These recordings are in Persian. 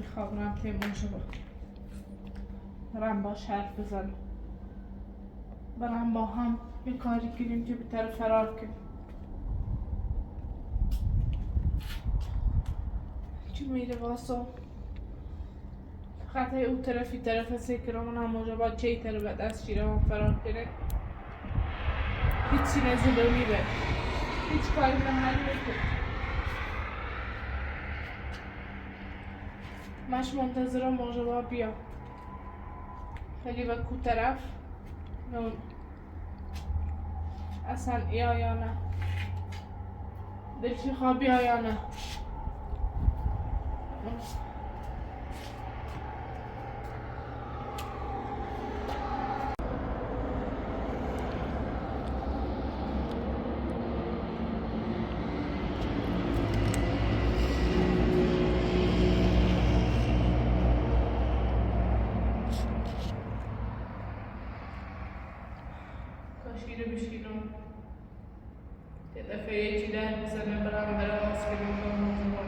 میخوابم پیمانشو برم با حرف بزنم، برم با هم یه کاری کنیم که بهتر فرار کنیم. چی میره واسه فقط او طرفی طرف سکرمون هم موجه با چه طرف بعد از شیره هم فرار کنه. هیچی نزده میره، هیچ کاری نهایی نکنه. مش منتظرم موجه با بیا خیلی و کو طرف نون اصلا یا نه دلشی خوابی یا نه. کاشیره بشینم یه دفعه یه چی ده بزنه برم از کنیم با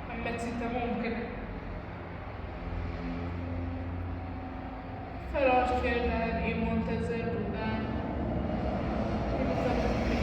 همه چی تمام کنه. فرار کردن، این منتظر بودن، این تمام کنه.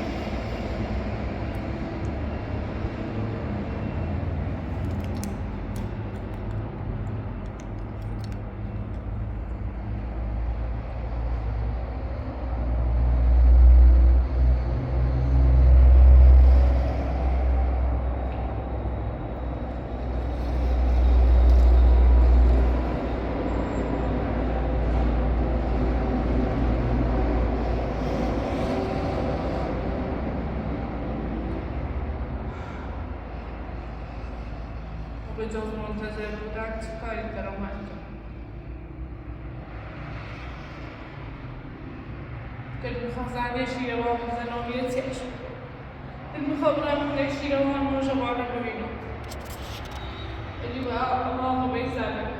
به جز منتظر بودن چه کاری دارم انجام؟ دل میخواه زنگ شیره با بزنم یه چشم، دل میخواه برم خونه شیره با هم موجه با رو ببینم، ولی با آقا بزنم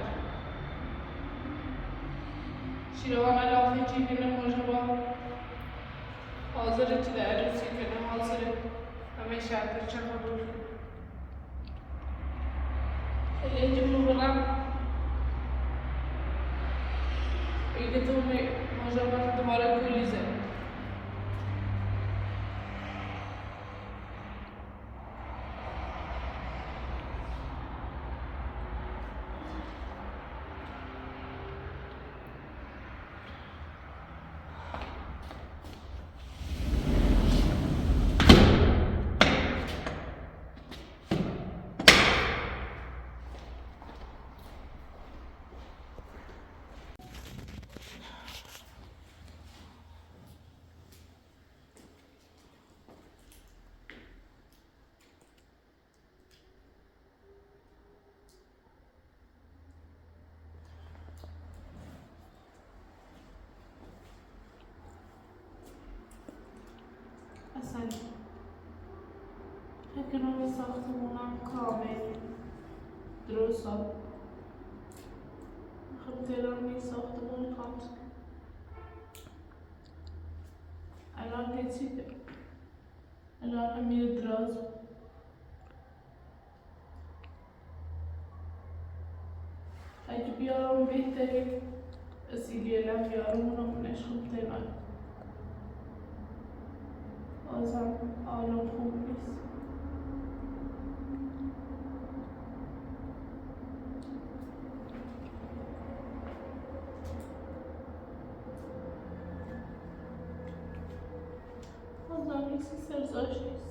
شیره با ملافه چی کنه موجه با حاضره چی در عروسی کنه، حاضره همه شرطر چه قبول کنه. خیلی جمعه برم ایده تو موجه با دوباره کلی زن اصلا فکرم ساختمونم کامل درست خب دلم نیست ساختمون کامل الان رسیده، الان میره دراز اگه بیارم بهتره اسیلیلم بیارم اونم نشخم تیمن بازم حالم خوب نیست. بازم نیستی سرزاش نیست.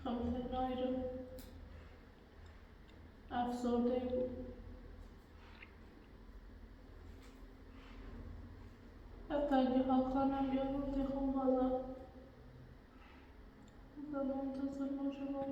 خمسه نایرم افسرده بود حتی اگه حال خانم بیا تخم بازار زمان منتظر ما شما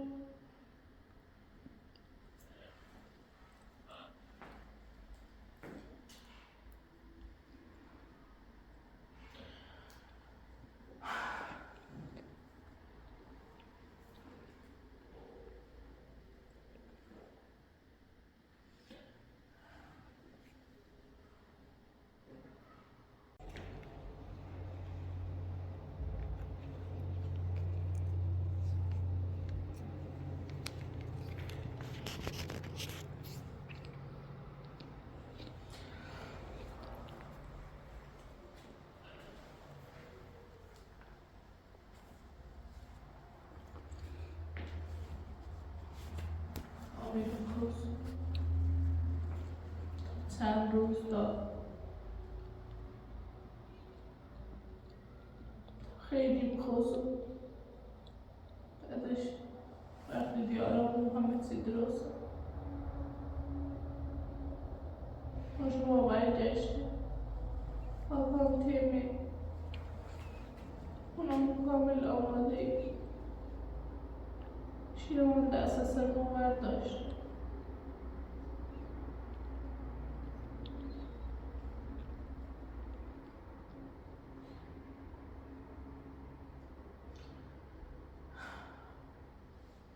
امروز چند روز داد خیلی میخواستم بعدش وقتی دیارم محمد سیدروس باش بابای گشتی آقام تیمی اونم کامل آماده ای شیرمون دست سرمون برداشت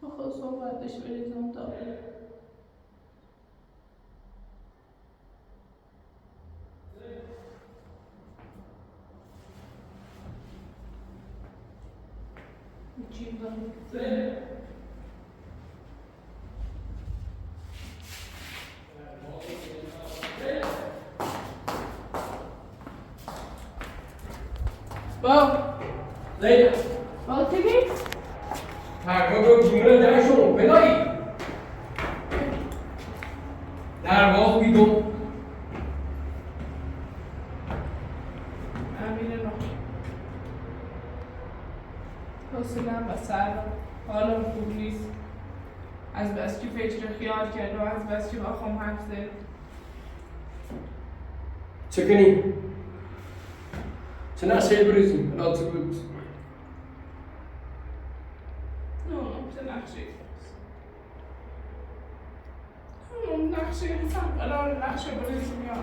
بخواستم بعدش بریزم داره چی داره؟ با زینب با تیمی؟ ترکا جمله درشون بدایی در باز بیدون امیر نو حوصله‌ام و سر حالم خوب نیست از بس که فکر خیال کرد و از بس که بخوام حرف زد چه کنی؟ چه نقشه بریزیم؟ بنا تو بود چه نقشه هم قرار نقشه بریزیم یا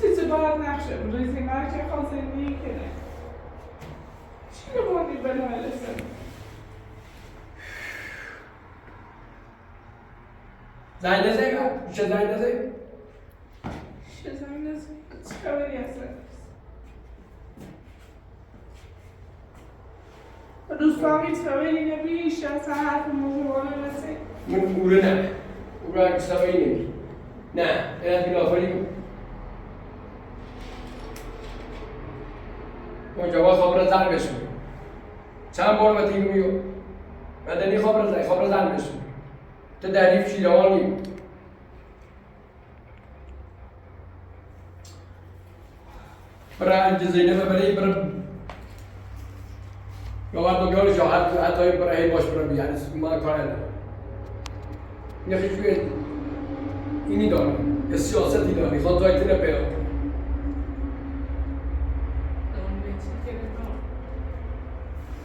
چیزی باید نقشه بریزیم هر که خواه زندگی کنه چی رو بانی بنویسم زنگ نزدی؟ چه زنگ نزدی؟ چه زنگ نزدی؟ چه خبری هست؟ دوستان هیچ خبری نمیشه اصلا حرف موضوع نرسید من اوره نه اوره اگه سوایی نمی نه این از بیلافری کن اونجا باید خواب را زن بشون چند بار با تیگو میگو مدنی خواب را زن بشون تو دریف شیروان نیم برای انج زینب برای یا باید بگیاری جا حتی برای باش برای بیانی من کار ندارم این خیلی اینی دارم یه سیاستی دارم میخواد دایتی رو پیدا کنم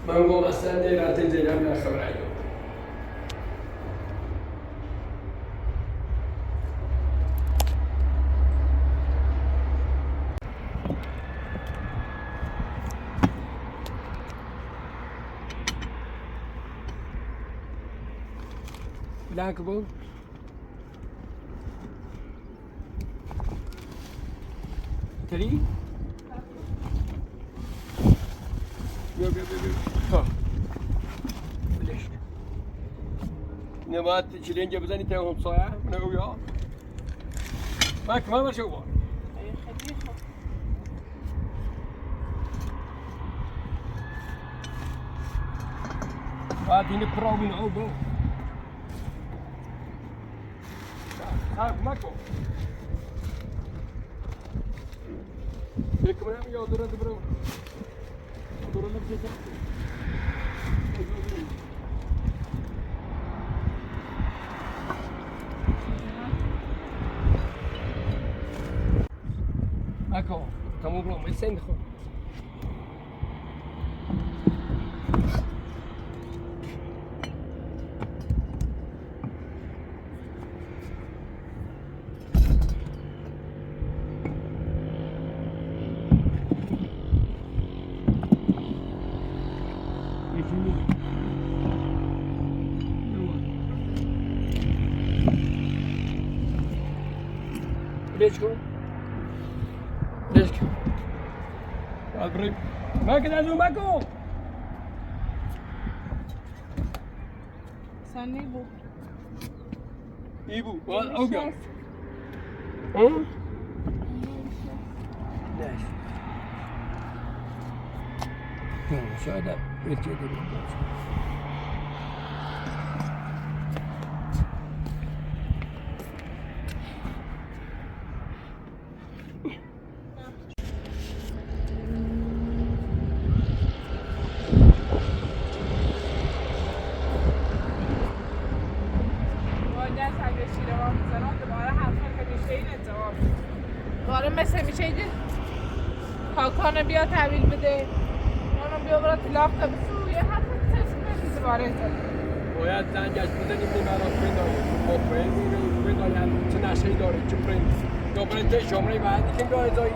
من گفتم اصلا دیر رفته زینب نه خبر ایام Danke, Bo. Teri? بیا بلش اینه باید چلنج بزنی تا همسایه نگو بیا من کمان برشه با باید اینه پراوین او با کمک کن بکنم یا دورت برو دورت نمیشه وایسه میخوام ليش كون؟ ليش كون؟ ابراهيم ما كنت ازوم معكم Sen ne bu? ايبو اوقع ها؟ ليش؟ شو هذا؟ بيت كذا دوباره مثل میشه اینجا کاکانو بیا تحویل بده اونو بیا برا تلاف تا بسو یه حرف تفت دوباره باید زنگش بزنیم برات بنداریم با برند بنداریم چه نشهی داره چه برند یا برند شماره بعدی که داره زایی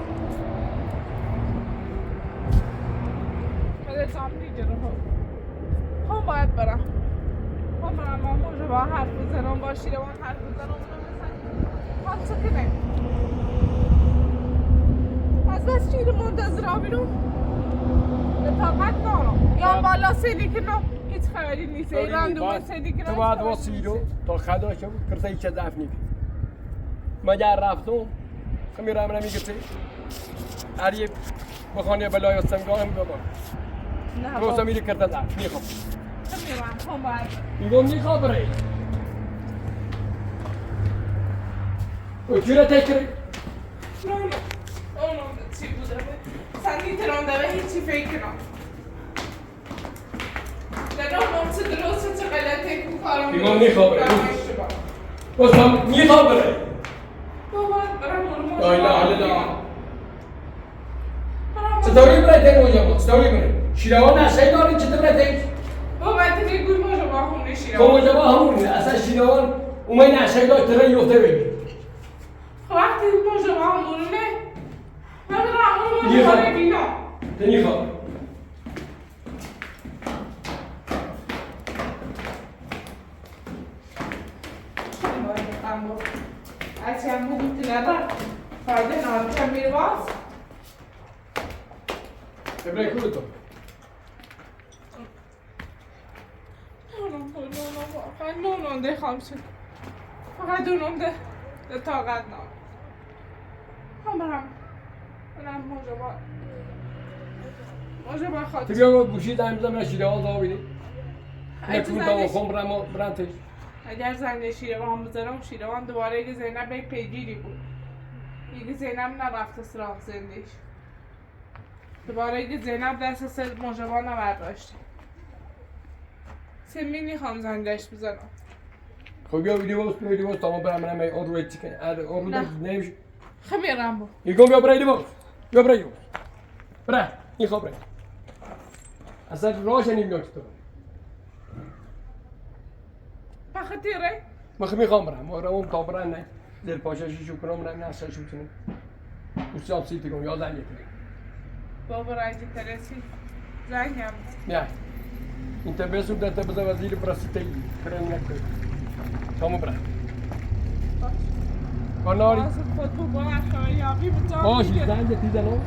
بده سام دیگه رو خب باید برم خب برم ما موجه با حرف بزنم با شیروان حرف بزنم اونو مثلا حد سکنه از بس چیره منتظر بیرون به طاقت دارم یا بالا سیدی که نه هیچ خبری نیست ایران دومه سیدی که نه تو باید واسی رو تا خدا شو کرده ایچه ضعف نیست مگر رفتم خمیرم نمیگه چه هر یه بخانه بلای استمگاه هم بابا نه روزا میری کرده ضعف میخوام خمیرم خب باید میگم میخوام بره او چیره تکری نه چی بوده سنی ترانده و هیچی فکر کنم در اون چه درسته چه غلطه که کارم میگم میخوام بره بازم میخوام بره بابا برم مرمون لا اله الا الله چطوری بره تک اونجا چطوری بره شیروان نشهی داری چطور بره تک بابا باید نگوی ماجا با همونه شیرم خب اونجا با همونه اصلا شیروان اومای نشهی داری تره یفته بگی خب وقتی ماجا با همونه من برم همونه ماجا ببینم تنی خواب Ați am băut tânăra, poate n-am ce-am mirvaț. Te vrei cu tot? Nu, de hamsın. Fakat onun da tağat na. Hamram. Anam moja ba تو خاطر. بیا گوشی زنگ بزن من شیروان دا بینی نکون دا خون برم تش اگر زنگ شیروان بزنم شیروان دوباره اگه زینب یک پیگیری بود. اگه زینب نرفته سراغ زندگیش. دوباره اگه زینب دست سر مجابان نبرداشته. سمینی خواهم زنگش بزنم. خب بیا ویدیو باز تمام برم من اون روی چیکن اون رو نمیشه خمیرم بو. یکم بیا برای دیوار بیا برای دیوار برای این خواب برای اصلا راهش نمیدونم چطور بخاطره؟ ما خب میخوام برم ما رو تا برن نه زیر پاششی شو کنم نه اصلا شو کنم اوسام سیتی کنم یا زنگ کنم بابا رایتی ترسی زنگم نه این تبسم ده تبزا وزیر براستی کرم نکنه تمام برای کاناری خود با اخوایابی بجا ماشي زنگ تیزنو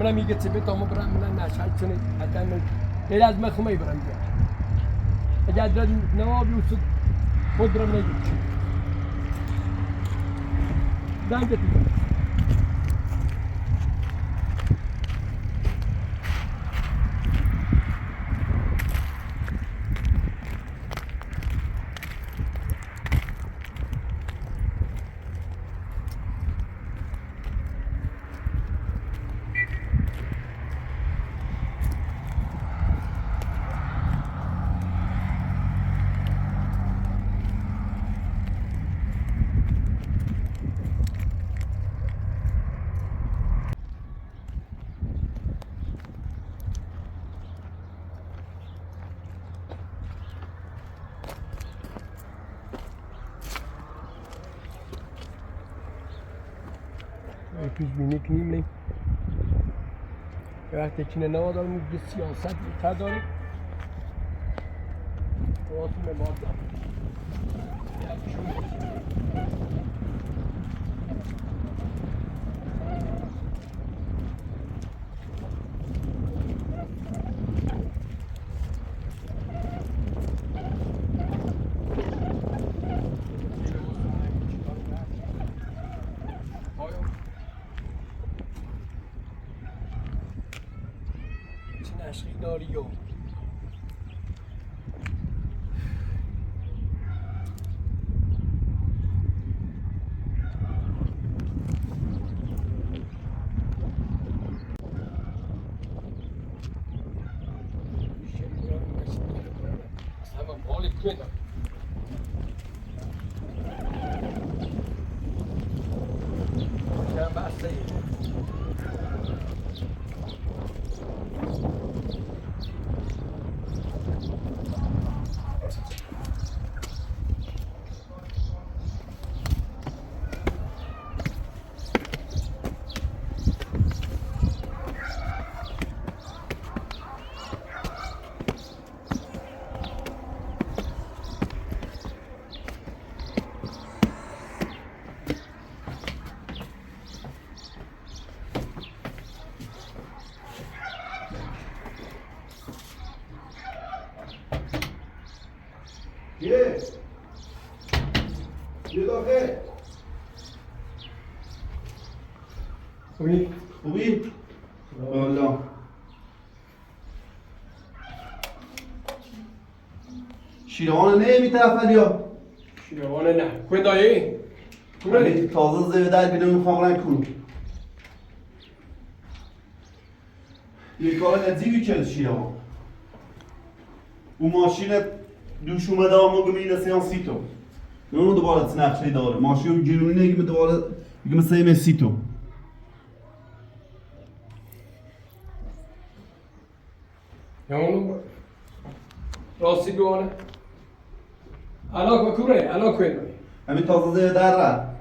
من میگه چه به تمام برم من نشد چونه حتی من غیر از من خمی برم بیا اگر داد نوابی و خود برم نگید زنگ تیزنو پیش بینی کنیم نه وقتی که نه دارم میگه سیاست تا داره واسه ما دارم عشقی داری یا یه داخل خوبی؟ خوبی؟ والا شیروان نه میترفت یا؟ شیروانه نه کوی دایی؟ من تازه زیوه در بیده میخوام رنگ کنم یه کار نزیگی کرد شیروان او ماشین دوش اومده اما گمینه سیانسی تو اونو دوباره نقشه داره ماشین گیرونی نگیم دوباره بگم سیم سیتو یا اونو راستی بیوانه الان کوره الان کوی دایی همین تازه زیوه در رد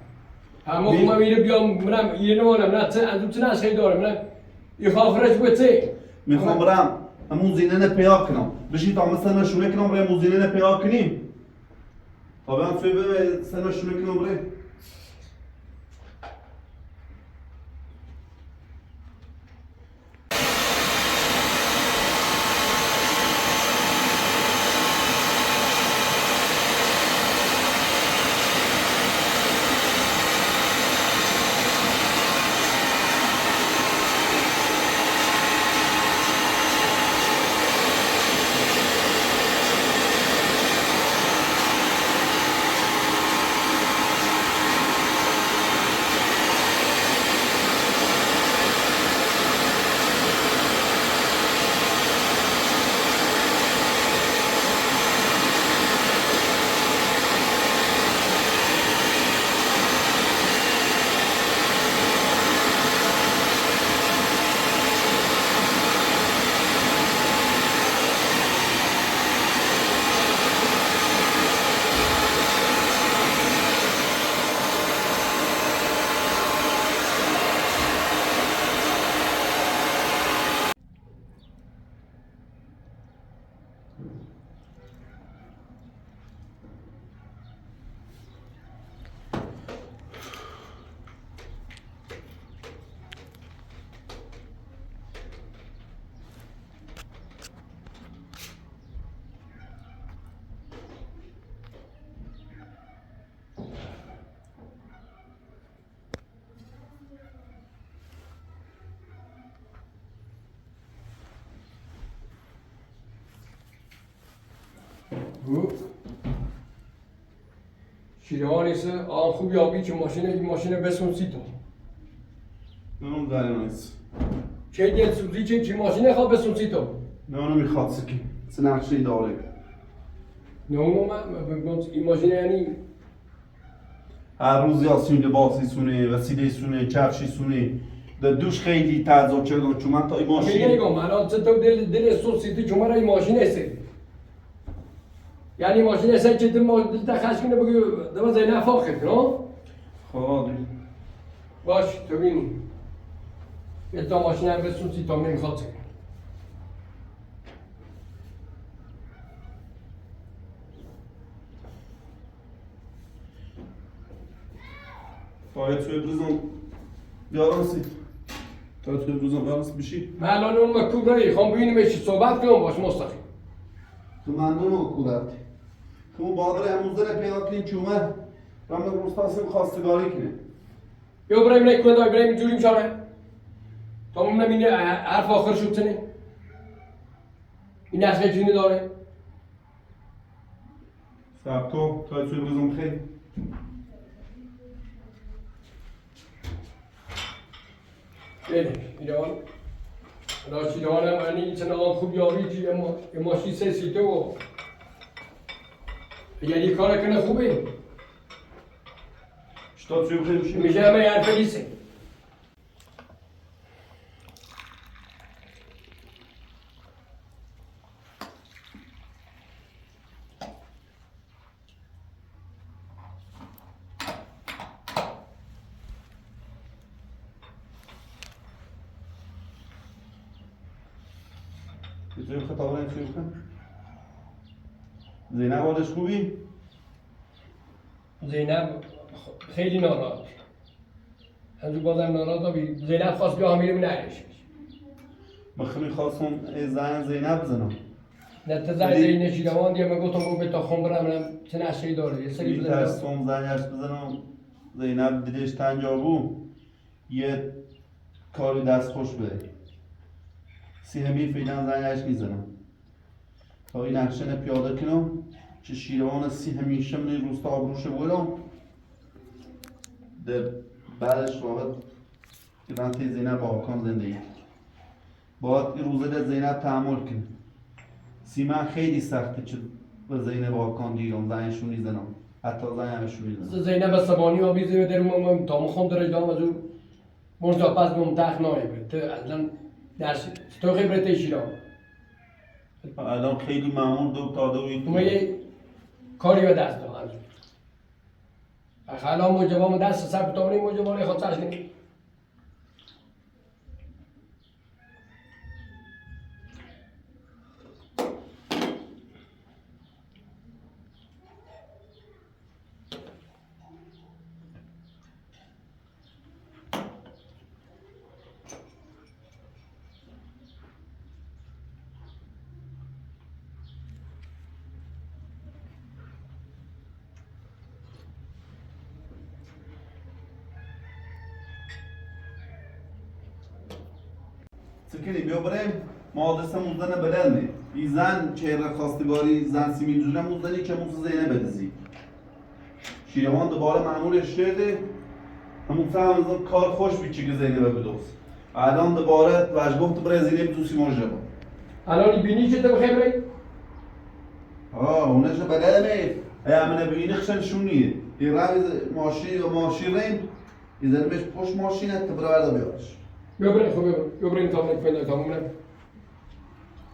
اما خب من میره بیام منم یه نمانم نه چه نشخی دارم نه یه خافرش بوده میخوام برم همون زینه پیدا کنم بشی تا مثلا شونه کنم برای همون زینه پیدا کنیم تا برم فی به سنا شونه کنم برای شیروانیسه آن خوبی آبی که ماشین بسون سیتا اونم داره نیست چه دیت سوزی چه ماشین خواب بسون سیتا نه اونو میخواد سکی سه نقشه داره نه اونو من این ماشین یعنی هر روز یاسین لباسی سونه وسیله سونه کفشی سونه در دوش خیلی تعذاب کردم چون من تا این ماشین ماشین نگم الان چه تو دل سوز سیتی چون من این ماشین هسته یعنی ماشین هسته که دل تخش کنه بگو دم زینه فاخر نه خب باش تو بینی یه تا ماشین هم رسون سی تا نمیخواد سه باید توی بروزم بیارانسی تا توی بروزم بیارانسی بشی من الان اون مکتوب نهی خوام ببینیم چی صحبت کنم باش مستقیم تو مندون حکومتی که اون بادر اموزه رو پیدا کنیم که اومد و من روستاسیم خواستگاری کنیم یا برای من کنده برای من جوری میشاره تا من نمینه حرف آخر شد تنه این اصلا جونی داره سب کن تا توی بروزم خیلی بله ایران راشیدان هم اینی چند آن خوب یاری جی ماشی سه سیته و یعنی کار کنه خوبه شتا توی بخیلی بشی میشه همه حرف نیسته توی خطابه این توی بخیلی زینب حالش خوبی؟ زینب خیلی ناراحت هنوز بازم ناراحت بی زینب خواست بیا همیره من نهرش من خیلی خواستم زن زینب بزنم نه تا زین شیروان دیگه من گفتم به تا خون برم چه نشهی داره یه سری بزنم میترسم زنش بزنم زینب دیدش تنجابو یه کاری دست خوش بده همی فیلن زنش میزنم تا این اکشن پیاده کنم که شیروان همیشه من روستا آبروشه بولم در بعدش واقعا گرانتی زینب با آکان زندگی باید این روزه در زینب تحمل کنم من خیلی سخته که به زینب آکان دیگم زنشون میزنم حتی زنشون میزنم زینب سبانی آبی زیر در من تا مخم درش دام از اون مرجا پس بهم تخت نایه تو اصلا درس تو خبرت شیروان الان خیلی مامور دو تا دوی تو یه کاری به دست دارم خلا موجبام دست سر تو نمی موجبانی خود سرش نمی سکنی بیا بریم ما دست موزدن بدن می زن چهره خواستگاری زن سیمین جوره موزدنی که موز زینه بدزی شیروان دوباره معمولش شده همون هم کار خوش بیچی که زینه بدوز الان دوباره وجگفت برای زینه بدوسی مرجه با الان بینی چه تو خبری؟ اونش بدن می همینه بینی خشن شونیه این روی ماشی ریم این زنه بهش پشت ماشینه تبرا بیارش ببرین خوب ببرین تا من پیدا تموم نه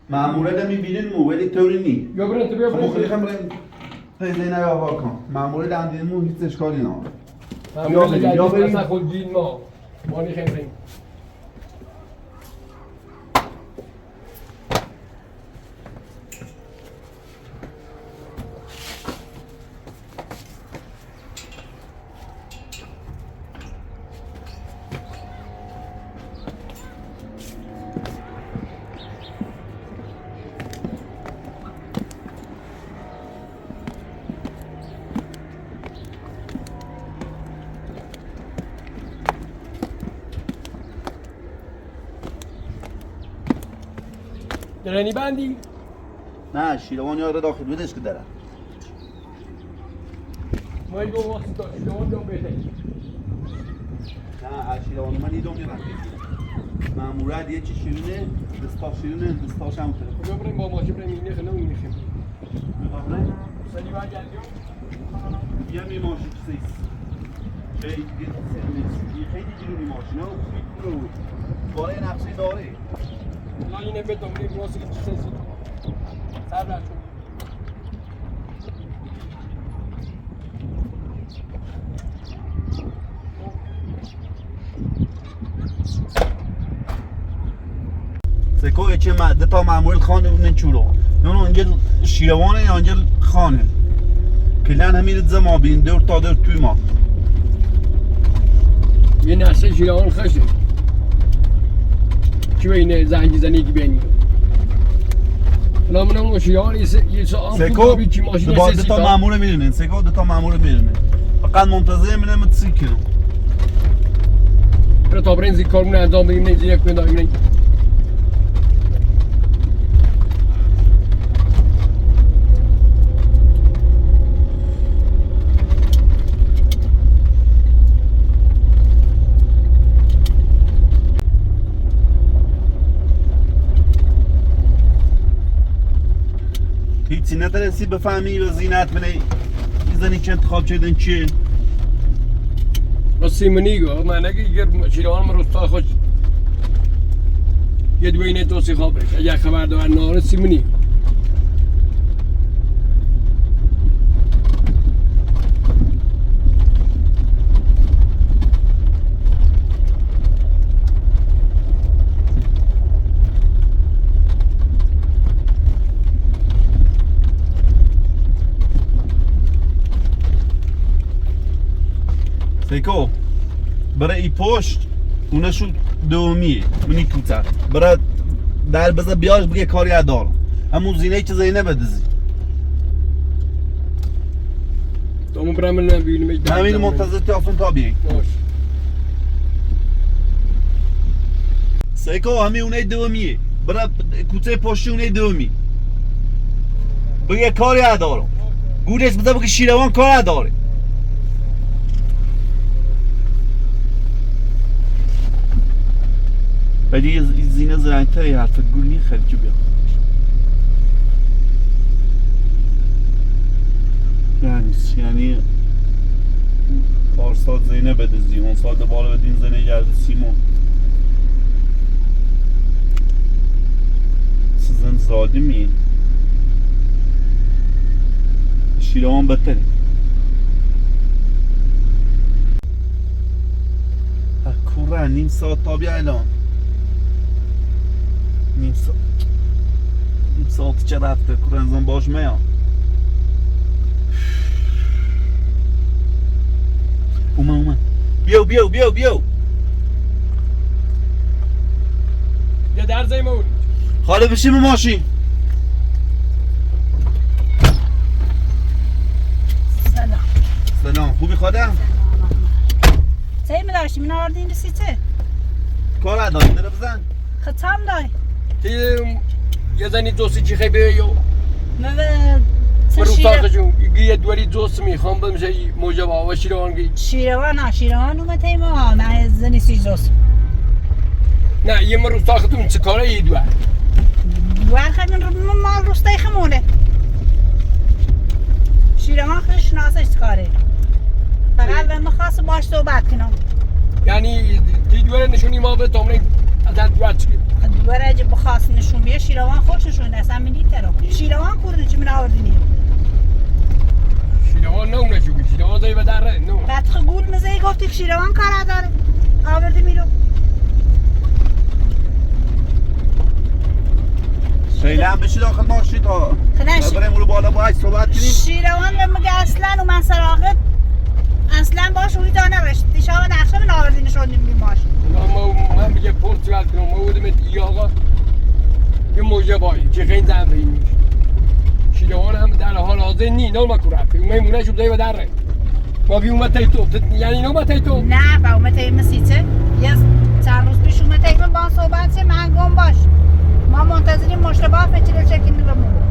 معموله ده میبینین مو ولی طوری نی ببرین تو ببرین خب خیلی بریم زینه یا واکن معموله ده اندین مو هیچ اشکالی نداره یا بریم اصلا خود جین ما مانی خیلی درنی بندی؟ نه شیروان یاره داخل بدش که داره ما این دو واسه تا شیروان دو بهتر نه شیروان من ایدو میرم معموله یه چی شیرینه دستاش هم کنه خب ببرین با ماشی بریم اینه خیلی اینه خیلی میخوام سلی باید گردیم یه میماشی کسیست خیلی جیرونی ماشینه و خوبی کنه باره نقشه داره لا اینه به دومری واسه که چیزی صبر نکن سکو چه ماده تا معمول خانه اون چورو اون انجل شیروانه یا انجل خانه کلان همین زمان بین دور تا دور توی ما یه نسل شیروان خشه کی بینه زنگی زنی کی بینی الان منم شیروان یه ساعت سکو کی ماشین دو تا معمول میرنن سکو دو تا معمول میرنن فقط منتظر منم تسیکن برای تا برنزی کارمون انجام بدیم نه زیر کنیم داریم هیچی نترسی بفهمی و زینت بنی میزنی که انتخاب چیدن چیه سیمونی گو من اگه یه شیروان مرستا خوش یه دوینه توسی خواب بشه اگه خبر دار نهار سیمونی سیکو برای ای پشت اونشو دومیه منی کوتر برای در بذار بیاش بگه کاری دارم همون زینه که زینه بدزی تامو برام من ببینیم همین منتظر تافن تا بیایی باش سیکو همین اونه دومیه برای کوته پشت اونه دومی بگه کاری دارم گودش بذار بگه شیروان کار داره ولی زینه زرنگتری حرفت گول نی خیلی جو بیا یعنی پارسال زینه بدزی اون سال بالا بدین زینه گرد سیمون سیزن زادی می شیروان بتره کوره نیم ساعت تا بیا الان نیم ساعت چه رفته کرنزان باش میام اومد بیو یه در زیمون خاله بشیم ماشین سلام خوبی خودم؟ چه می داشتی؟ من آردین رسیده؟ کار داری داره بزن؟ خطام داری؟ یه زنی دوستی چی خیلی بیو من بروتاق جون یه دوری دوست میخوام بمشه موجب آوا شیروان گی شیروان اومد تیما من زنی سی دوست نه یه مروتاق تو چه کاره ای دوار خیلی من مال روستای خمونه شیروان خیلی شناسش کاره فقط به مخواست باش صحبت کنم یعنی تی دوره نشونی ما به تامرین ازت دوار چی دوره اگه بخواست نشون بیه شیروان خوش نشون اصلا منی ترا شیروان کردن چی من آوردینی شیروان نه اونه چوبی شیروان زایی به دره نه فتخ گول مزهی گفتی که شیروان کار داره آورده میرو خیلی هم بشی داخل ماشین تا بریم اون رو بالا باید صحبت کنیم شیروان میگه اصلا و من سراغت اصلا باش روی دانه رشت دیشا و نقشه من آوردینه شدیم بیم باش من بگه پرت سوال کنم ما بودم ای آقا یه موجه بایی که خیلی زن به این میشه شیروان هم در حال حاضر نی نال ما کرد میمونه شب زایی و دره ما بی اومد تایی تو یعنی نو اومد تایی تو نه با اومد تایی مسیچه یه چند روز پیش اومد تایی با صحبت چه من گم باش ما منتظریم مشتبه فچیل چکینی رو مون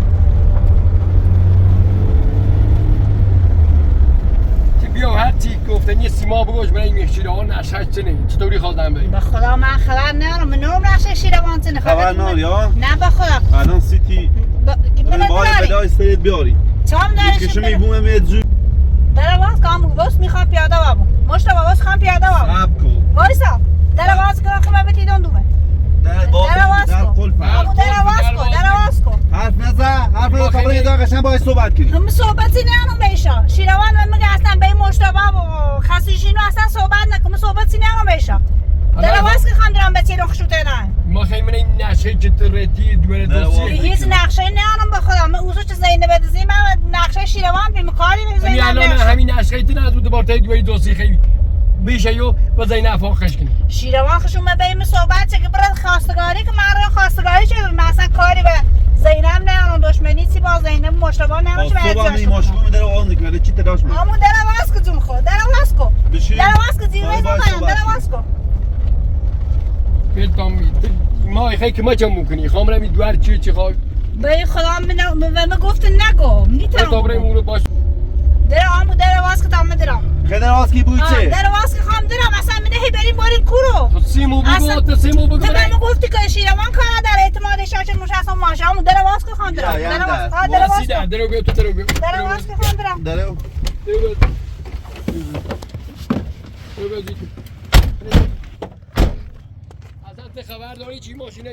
بیا هر چی گفتن یه سیما بگوش برای این شیروان نشهش چنه چطوری خواستم بایی؟ به خدا من خبر ندارم من نورم نقشه شیروان چنه خبر نار یا؟ نه به خدا الان سیتی بریم باید بده استرید بیاری چام دارشیم کشم میبومه میاد زود در باز کام بس میخوام پیاده بابم مشتبه بس خواهم پیاده بابم سب کن وایسا در باز کنم خب من بتیدون دومه در باز کن حرف نزن تا برای یه قشنگ باید صحبت کنیم هم صحبتی نه بیشا شیروان من میگه اصلا به مشتبه و خسیشینو اصلا صحبت نکن صحبتی نه بیشا در باز که خواهم درام بتیدون خشوته نه ما خیلی من این نشه که ترتی دوره دوستی هیچ نقشه نمیانم به خدا من اوزو چه زینب بدزی من نقشه شیروان بیم کاری به همین زینب الان نقشه همین نشه ایتی نه دوباره تای دوره دوستی خیلی بیشه یو و زینب فاخش کنی شیروان خشون به بیم صحبت چه که برای خواستگاری که من رو خواستگاری چه من اصلا کاری به زینب نمیانم دشمنی چی با زینب مشتبه نمیشه به صبح می ماشین میداره آن میکنه چی تلاش میکنه همون در واسکو جون خود در واسکو بشین در واسکو زیوی بزنم در واسکو بیلتام ما خیلی که ما چه میکنی خامره می دوار چی خواه به خدا من گفت نگو تا دوباره میتونم مورو باش در همون در واسکو تام درم خیلی راست کی بوی چه در واسکو خام درم اصلا من هی بریم بریم کورو تو سیمو بگو تو سیمو بگو تو به من گفتی که شیروان کار در اعتماد شاشه موش اصلا ماشه همون در واسکو خام درم یا در در. واسکو در واسی در واسکو درو بگو تو درو بگو در واسکو خام درم داره اصلا ته خبر داری چی ماشینه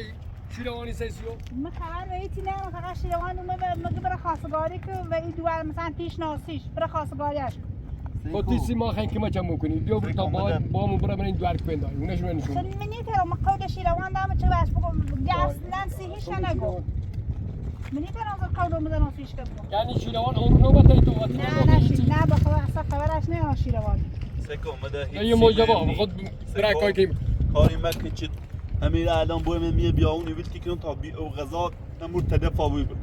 شیروانی سیسیو من خبر به ایتی نه فقط شیروان مگه برای خواستگاری که و این دوار مثلا پیش ناسیش برای خواستگاریش خود تیسی ما خیلی که ما چه میکنی بیا برو تا با مو برو برین دوار کپن داری اونش من نشون من نیترم من قول شیروان دام چه باش بگم اصلا سیهیش نگو من نیترم که قول مدن سیش کنم یعنی شیروان اون نوبت تو وقتی نه به خدا اصلا خبرش نه شیروان سکو مده یه موجبا خود برای کار کنیم کاری مکه چه همین الان بوی من میه بیاونی ویلتی کنم تا بی او غذا نمور تدفع بوی بده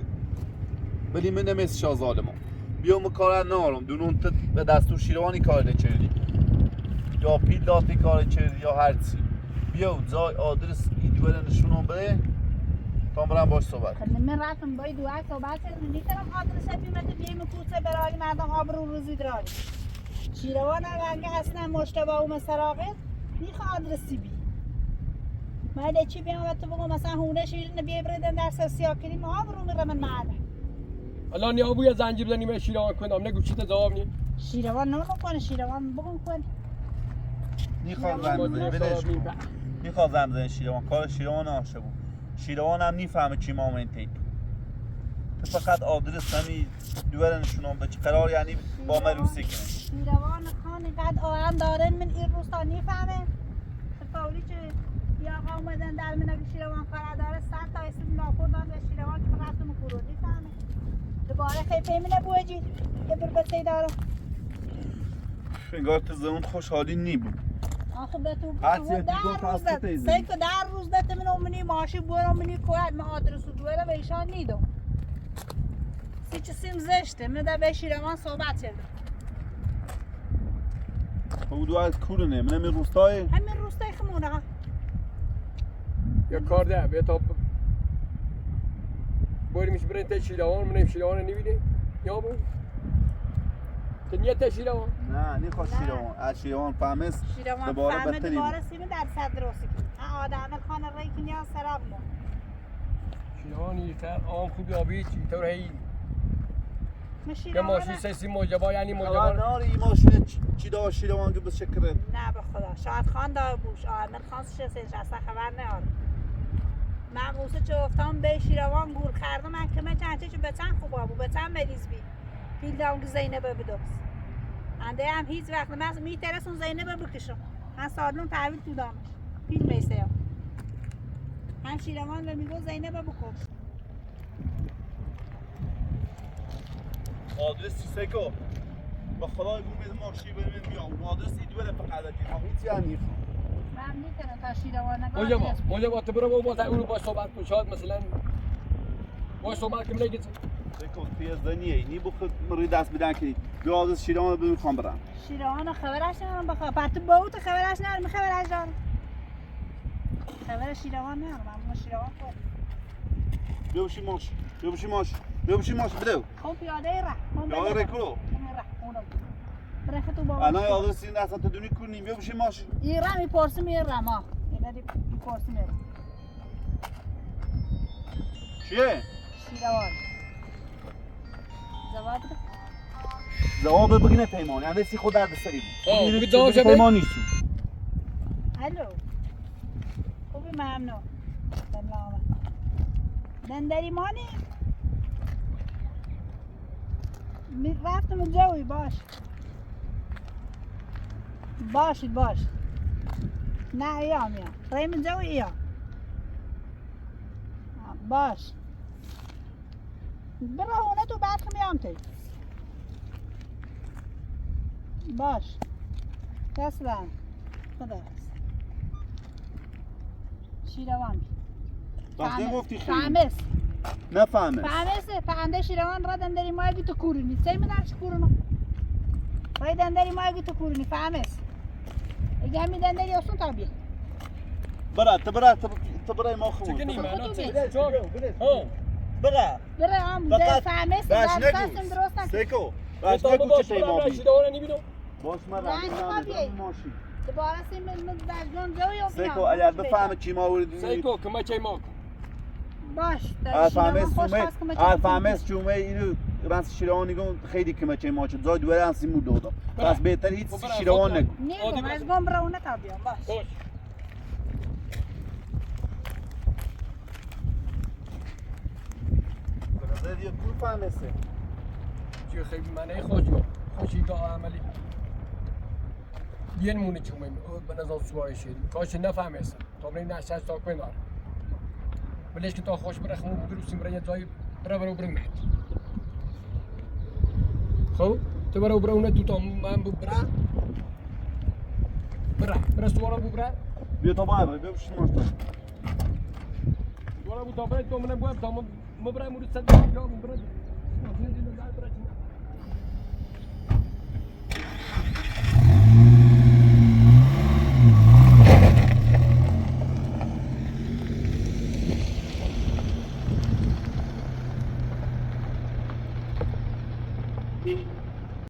ولی من نمیست شا ظالمان بیام کار نارم دونون تد به دستور شیروانی کار چردی یا پیل داتی کار چردی یا هر چی بیاو زای آدرس این دوره نشونم بده تا برم باش صحبت من رفتم با دو عکس صحبت کردم نیترم آدرس بیمت بیام کوچه برای مردم آبرو روزی دراری شیروان رنگ اصلا مشتبه و مسراقه میخواد آدرسی بی من چی بیام و تو بگم مثلا هونه شیرین بیای بردن در سیاه کنی ما آبرو میره من معله الان نیا بوی زنجیر بزنی من شیروان کنم نگو چی جواب نی شیروان نمو کنه شیروان بگم کن میخواد زمزن شیروان کار شیروان آشه بود شیروان هم نیفهمه چی مامنتی تو فقط آدرس همی دوره نشونم به چه قرار یعنی با من روسی کنه شیروان خان قد آهن دارن من این روستا نیفهمه فوری که یا آقا اومدن در من اگه شیروان کار داره 100 تا اسم لاپور داد به شیروان که فقط تو مکورو نیفهمه دوباره خیلی پیمینه بوجی یه بربسته دارم انگار تو زمان خوشحالی نی بود آخه به تو حتی در دیگه روز تاسته ده تیزی. سیکو در روز ده من اومنی ماشی برم منی کوهد من آدرس و دوره به ایشان نیدم سی سیم زشته من در به شیروان صحبت کردم او دو از کورنه من همین روستای همین روستای خمونه ها یا کار ده بیا تا بوری میشه برین تا شیروان من شیروان نمیده یا بو که نیت شیروان نه نخواد نه. شیروان از شیروان فهمست شیروان دوباره فهمه بدتری دوباره بود سیمه در صد روسی کن ها آدم خانه رای کنی ها سراب مون شیروانی خیر آم خوبی آبی چی تو هی من که شیروان ماشین سیسی موجبا یعنی خبر موجبا ناری این ماشین چی داشت شیروان که بس شکره نه به خدا شاید خان دار بوش آمد خان شسیش اصلا خبر نه من موسه چه افتام به شیروان گور کردم من که من چند چه بچن خوبا بود بچن مریض بی پیل دام که زینب بدوس انده هم هیچ وقت من میترسون زینب بکشم من سادلون تحویل تو دامش پیل میسته هم شیروان و میگو زینب بکش آدرس چی سکو با خدای گومید ماشی بریم بیام آدرس این دوره فقط دیگه هیچ یعنی من میتونم تا شیروان نگاه موجبا تو برو با اون با صحبت کن شاید مثلا با صحبت کنم نگید سکو پیاز دنیه نی بخود مری دست بدن کنی بیا آدرس شیروان رو میخوام برم شیروان خبرش ندارم بخواه پت با تو خبرش ندارم خبرش دارم خبر شیروان ندارم اما شیروان خود بیا بشی ماش بیا بشی ماش بیا بشی ماش بدو خب پیاده را بیا رکلو برای تو بابا الان آدرس این اصلا تو دونی کنیم بیا بشی ماش این را میپرسیم این را ما اینا میپرسیم این را چیه؟ شیروان جواب بده جواب بگی نپیمانی اندسی خود درد سری بود بگی جواب شده؟ پیمان نیستو الو خوبی ممنون سلام دندری مانی رفتم جوی باش باشید باش نه ایام رای من جوی ایام باش برهونه تو بعد که میام تی باش تسلم خدا شیروان وقتی گفتی خیلی فهمس نفهمه فهمسه فهمده شیروان را دندری مایگی تو کورونی سی من هرچی کورونو رای دندری مایگی تو کورونی فهمس اگه همی دندری اصلا تابیه برای ما خون چکنی من بده. چون برا بره هم فقط ده فهمس باش دستم درست نکن سیکو باش باش نگو چه تیما بی رشیده ها نمیدونم باش من رنگ ما بیایی. ماشی دوباره سی من برجان جو یا سیکو اگر بفهمه چی ما وردی سیکو کما چای ما کن باش الفهمس خوش چومه خواست که ما چه الفهمس چومه اینو راست شیروان نگون خیلی کمچه ما شد زای دوره انسی مو دادم پس بهتر هیچ شیروان نگو نیگم از گم برونه تابیام باش باش نظر دیگه کول فهمسه چی خیلی منه خوشی که عملی یه نمونه چومه به نظر سوای شد کاش نفهمه است تا برای نشست تا کوی نار ولیش که تا خوش بره خمون بگیریم برای جای برو برنگ خب تو برو اونه تو تا من برا سوالا برا بیا تا باید بیا بشین ماشتا سوالا تا برای تو منم گویم تا ما برای مورد صد یا برا